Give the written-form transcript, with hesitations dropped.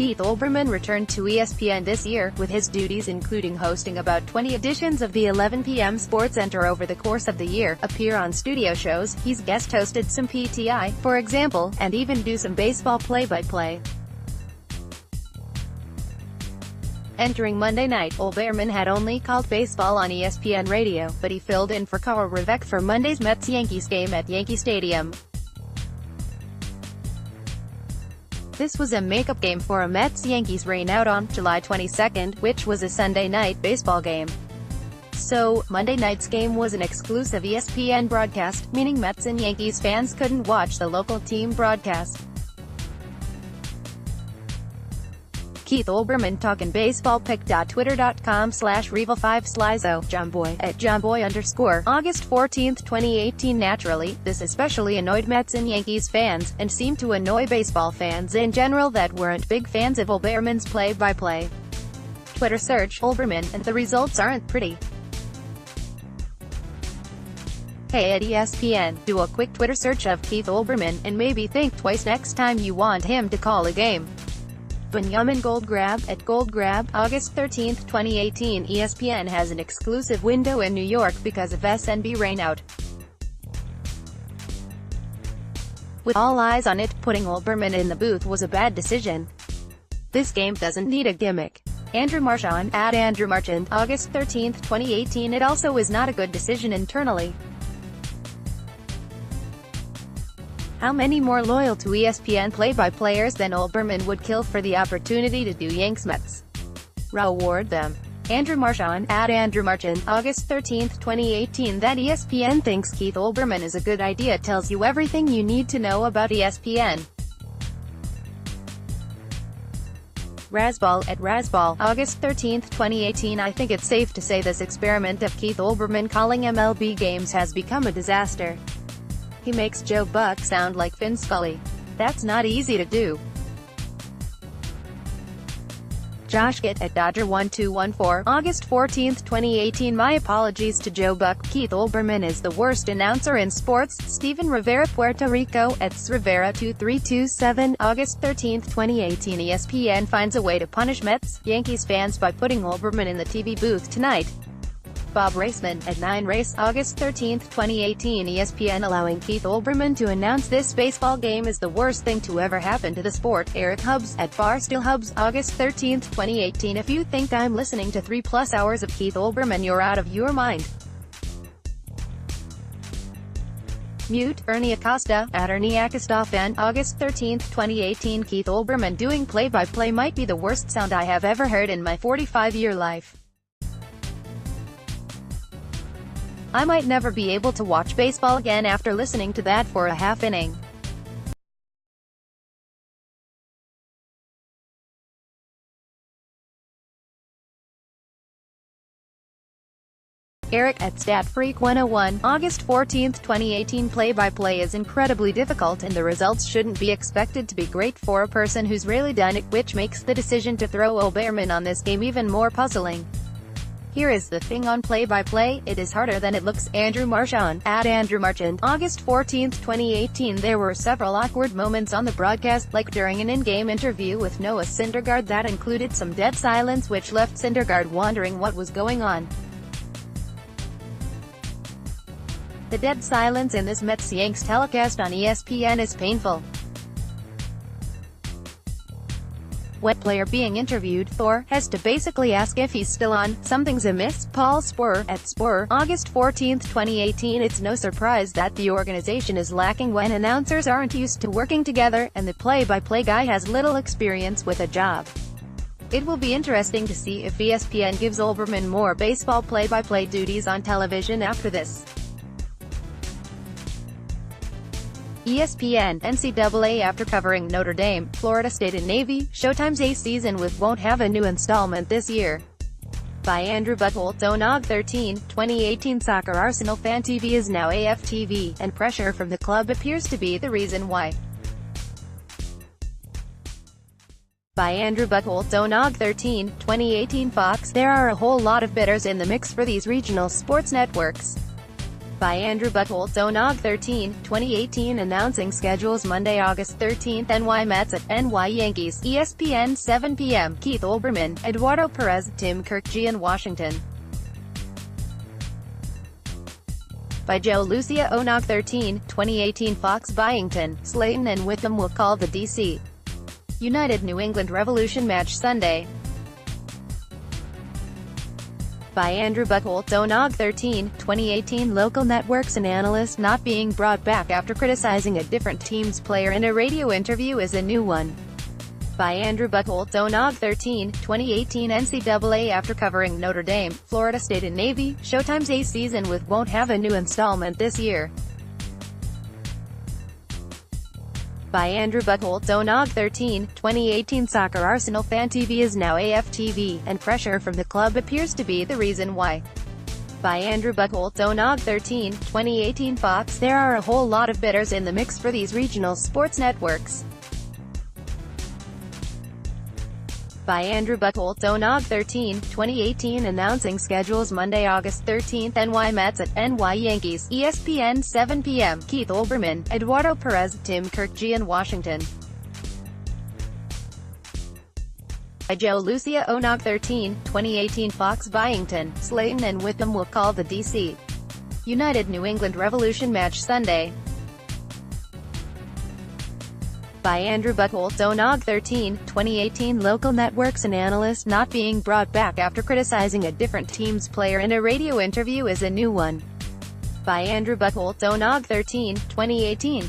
Keith Olbermann returned to ESPN this year, with his duties including hosting about 20 editions of the 11 PM SportsCenter over the course of the year, appear on studio shows, he's guest-hosted some PTI, for example, and even do some baseball play-by-play. Entering Monday night, Olbermann had only called baseball on ESPN Radio, but he filled in for Karl Ravech for Monday's Mets-Yankees game at Yankee Stadium. This was a makeup game for a Mets-Yankees rainout on July 22, which was a Sunday night baseball game. So, Monday night's game was an exclusive ESPN broadcast, meaning Mets and Yankees fans couldn't watch the local team broadcast. Keith Olbermann talking baseball pic.twitter.com/Revel5Slizo, Jomboy, at Jomboy_, August 14, 2018. Naturally, this especially annoyed Mets and Yankees fans, and seemed to annoy baseball fans in general that weren't big fans of Olbermann's play-by-play. Twitter search Olbermann, and the results aren't pretty. Hey at ESPN, do a quick Twitter search of Keith Olbermann, and maybe think twice next time you want him to call a game. Benjamin Goldgrab, at Goldgrab, August 13, 2018. ESPN has an exclusive window in New York because of SNB rainout. With all eyes on it, putting Olbermann in the booth was a bad decision. This game doesn't need a gimmick. Andrew Marchand, at Andrew Marchand, August 13, 2018. It also is not a good decision internally. How many more loyal to ESPN play-by-players than Olbermann would kill for the opportunity to do Yanks Mets? Reward them. Andrew Marchand, at Andrew Marchand, August 13, 2018. That ESPN thinks Keith Olbermann is a good idea tells you everything you need to know about ESPN. Razball, at Razball, August 13, 2018. I think it's safe to say this experiment of Keith Olbermann calling MLB games has become a disaster. He makes Joe Buck sound like Vin Scully. That's not easy to do. Josh Gitt, at Dodger1214, August 14, 2018. My apologies to Joe Buck. Keith Olbermann is the worst announcer in sports. Steven Rivera, Puerto Rico, at Rivera2327, August 13, 2018. ESPN finds a way to punish Mets, Yankees fans by putting Olbermann in the TV booth tonight. Bob Raceman, at 9race, August 13, 2018. ESPN allowing Keith Olbermann to announce this baseball game is the worst thing to ever happen to the sport. Eric Hubbs, at Barstool Hubbs, August 13, 2018. If you think I'm listening to 3+ hours of Keith Olbermann, you're out of your mind. Mute, Ernie Acosta, at Ernie Acosta fan, August 13, 2018. Keith Olbermann doing play-by-play might be the worst sound I have ever heard in my 45-year life. I might never be able to watch baseball again after listening to that for a half inning. Eric, at StatFreak101, August 14, 2018. Play-by-play is incredibly difficult and the results shouldn't be expected to be great for a person who's rarely done it, which makes the decision to throw Olbermann on this game even more puzzling. Here is the thing on play-by-play, it is harder than it looks. Andrew Marchand, at Andrew Marchand, August 14, 2018. There were several awkward moments on the broadcast, like during an in-game interview with Noah Syndergaard that included some dead silence which left Syndergaard wondering what was going on. The dead silence in this Mets-Yanks telecast on ESPN is painful. When player being interviewed, Thor has to basically ask if he's still on. Something's amiss. Paul Spur, at Spur, August 14, 2018. It's no surprise that the organization is lacking when announcers aren't used to working together, and the play-by-play guy has little experience with a job. It will be interesting to see if ESPN gives Olbermann more baseball play-by-play duties on television after this. ESPN, NCAA. After covering Notre Dame, Florida State and Navy, Showtime's A season with won't have a new installment this year. By Andrew Buchholz, Onog 13, 2018. Soccer Arsenal Fan TV is now AFTV, and pressure from the club appears to be the reason why. By Andrew Buchholz, Onog 13, 2018. Fox. There are a whole lot of bidders in the mix for these regional sports networks. By Andrew Buchholz. Onog 13, 2018 announcing schedules Monday, August 13th. NY Mets at NY Yankees. ESPN 7 p.m. Keith Olbermann, Eduardo Perez, Tim Kirkjian, Washington. By Joe Lucia. Onog 13, 2018 Fox. Byington, Slayton and Witham will call the D.C. United New England Revolution match Sunday. By Andrew Buchholz. Onog 13, 2018 local networks and analysts not being brought back after criticizing a different team's player in a radio interview is a new one. By Andrew Buchholz. Onog 13, 2018 NCAA after covering Notre Dame, Florida State and Navy, Showtime's A season with won't have a new installment this year. By Andrew Buchholz. Onog 13, 2018 Soccer Arsenal Fan TV is now AFTV, and pressure from the club appears to be the reason why. By Andrew Buchholz. Onog 13, 2018 Fox. There are a whole lot of bidders in the mix for these regional sports networks. By Andrew Buchholz. Onog 13, 2018 announcing schedules Monday, August 13th. NY Mets at NY Yankees. ESPN 7 p.m. Keith Olbermann, Eduardo Perez, Tim Kirkjian, Washington. By Joe Lucia. Onog 13, 2018 Fox. Byington, Slayton and Witham will call the D.C. United New England Revolution match Sunday. By Andrew Buchholz. Onog 13, 2018 local networks and analysts not being brought back after criticizing a different team's player in a radio interview is a new one. By Andrew Buchholz. Onog 13, 2018